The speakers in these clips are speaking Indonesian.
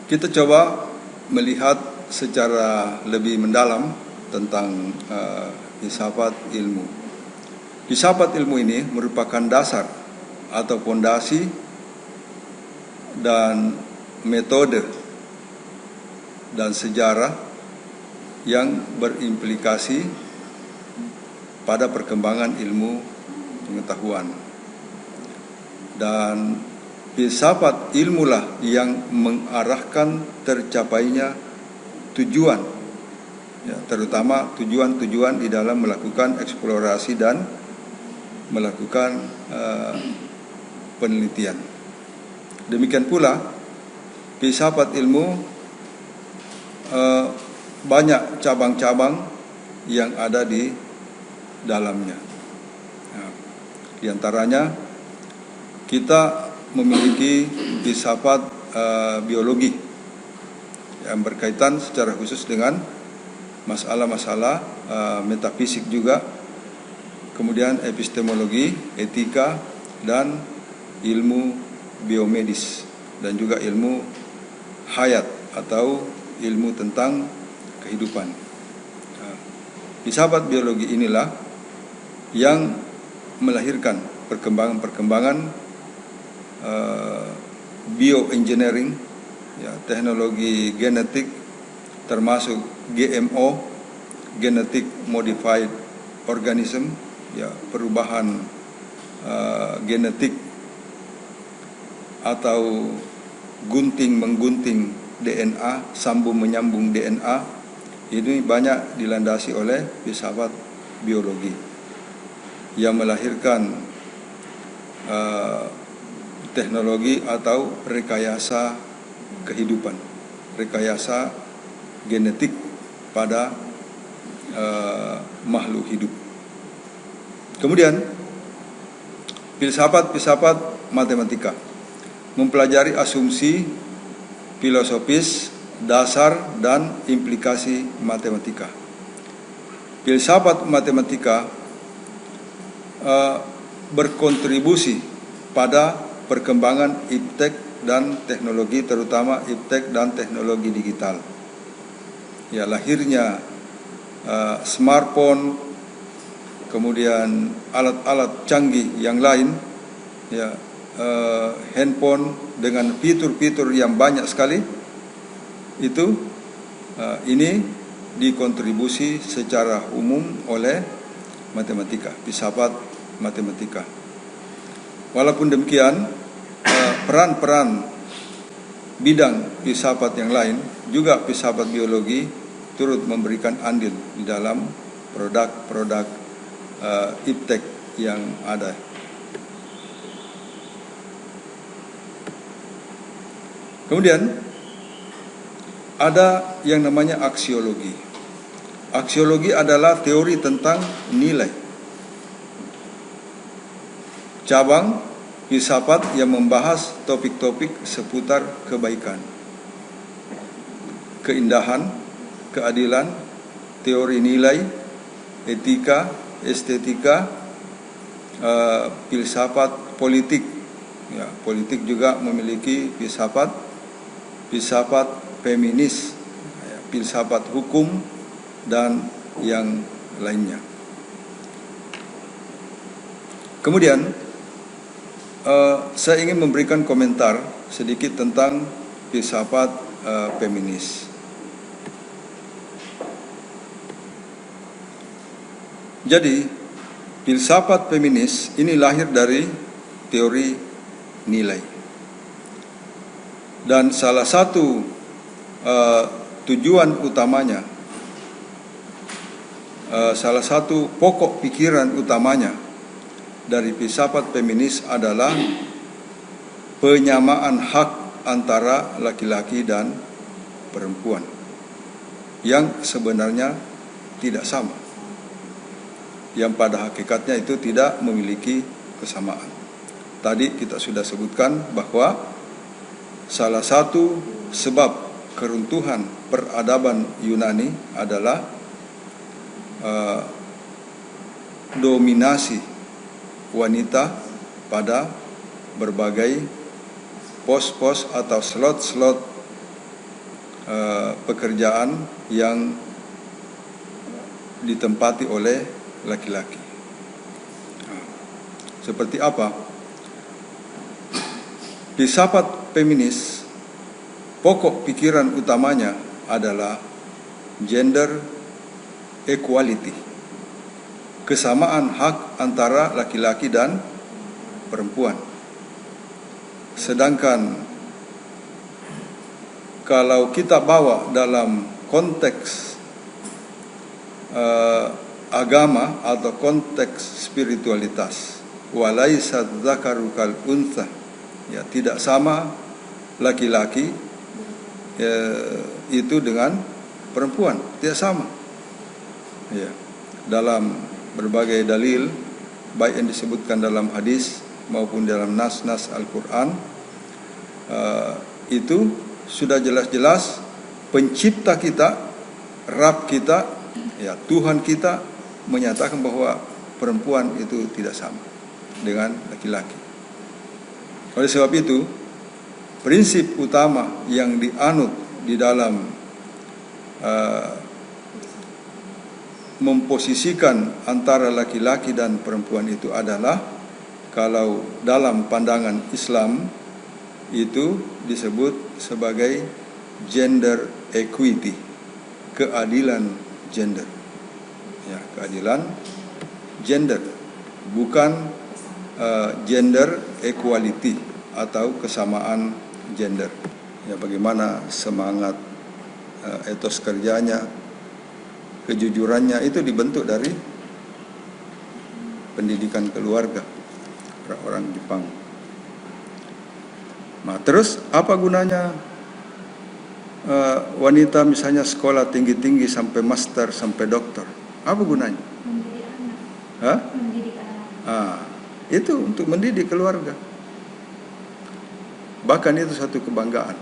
Kita coba melihat secara lebih mendalam tentang filsafat ilmu. Filsafat ilmu ini merupakan dasar atau fondasi dan metode dan sejarah yang berimplikasi pada perkembangan ilmu pengetahuan. Dan filsafat ilmulah yang mengarahkan tercapainya tujuan, ya, terutama tujuan-tujuan di dalam melakukan eksplorasi dan melakukan penelitian. Demikian pula filsafat ilmu banyak cabang-cabang yang ada di dalamnya. Nah, di antaranya kita memiliki filsafat biologi yang berkaitan secara khusus dengan masalah-masalah metafisik juga, kemudian epistemologi, etika, dan ilmu biomedis, dan juga ilmu hayat atau ilmu tentang kehidupan. Filsafat biologi inilah yang melahirkan perkembangan-perkembangan bioengineering, ya, teknologi genetik, termasuk GMO, genetic modified organism, ya, perubahan genetik atau gunting-menggunting DNA, sambung menyambung DNA. Ini banyak dilandasi oleh filsafat biologi yang melahirkan teknologi atau rekayasa kehidupan, rekayasa genetik pada makhluk hidup. Kemudian filsafat matematika mempelajari asumsi filosofis, dasar, dan implikasi matematika. Filsafat matematika berkontribusi pada perkembangan iptek dan teknologi, terutama iptek dan teknologi digital. Ya, lahirnya smartphone, kemudian alat-alat canggih yang lain, ya, handphone dengan fitur-fitur yang banyak sekali, itu ini dikontribusi secara umum oleh matematika, filsafat matematika. Walaupun demikian, peran-peran bidang filsafat yang lain, juga filsafat biologi, turut memberikan andil di dalam produk-produk iptek yang ada. Kemudian ada yang namanya aksiologi. Aksiologi adalah teori tentang nilai. Cabang filsafat yang membahas topik-topik seputar kebaikan, keindahan, keadilan, teori nilai, etika, estetika, filsafat politik. Ya, politik juga memiliki filsafat feminis, filsafat hukum, dan yang lainnya. Kemudian saya ingin memberikan komentar sedikit tentang filsafat feminis. Jadi, filsafat feminis ini lahir dari teori nilai. Dan salah satu tujuan utamanya, salah satu pokok pikiran utamanya dari filsafat feminis adalah penyamaan hak antara laki-laki dan perempuan yang sebenarnya tidak sama, yang pada hakikatnya itu tidak memiliki kesamaan. Tadi kita sudah sebutkan bahwa salah satu sebab keruntuhan peradaban Yunani adalah dominasi wanita pada berbagai pos-pos atau slot-slot pekerjaan yang ditempati oleh laki-laki. Seperti apa? Filsafat feminis, pokok pikiran utamanya adalah gender equality, kesamaan hak antara laki-laki dan perempuan. Sedangkan kalau kita bawa dalam konteks agama atau konteks spiritualitas, walaisat dzakaru kal untha, ya, tidak sama laki-laki itu dengan perempuan, tidak sama. Ya, dalam berbagai dalil, baik yang disebutkan dalam hadis maupun dalam nas-nas Al-Quran, itu sudah jelas-jelas pencipta kita, Rabb kita, ya, Tuhan kita menyatakan bahwa perempuan itu tidak sama dengan laki-laki. Oleh sebab itu, prinsip utama yang dianut di dalam memposisikan antara laki-laki dan perempuan itu adalah, kalau dalam pandangan Islam itu disebut sebagai gender equity, keadilan gender. Ya, keadilan gender, bukan gender equality atau kesamaan gender. Ya, bagaimana semangat etos kerjanya, kejujurannya itu dibentuk dari pendidikan keluarga orang Jepang. Nah, terus apa gunanya wanita misalnya sekolah tinggi-tinggi sampai master, sampai doktor? Apa gunanya? Mendidik anak. Hah? Mendidik anak. Itu untuk mendidik keluarga. Bahkan itu satu kebanggaan.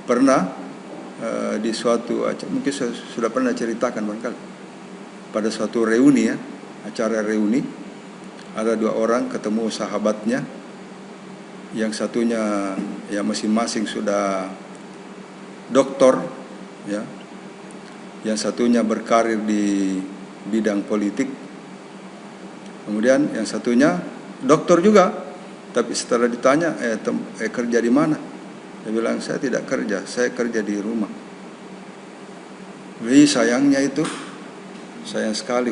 Pernah di suatu, mungkin sudah pernah ceritakan barangkali, pada suatu reuni, ya, acara reuni, ada dua orang ketemu sahabatnya, yang satunya ya masing-masing sudah doktor, ya, yang satunya berkarir di bidang politik, kemudian yang satunya doktor juga, tapi setelah ditanya kerja di mana, dia bilang saya tidak kerja, saya kerja di rumah. Sayangnya itu, sayang sekali.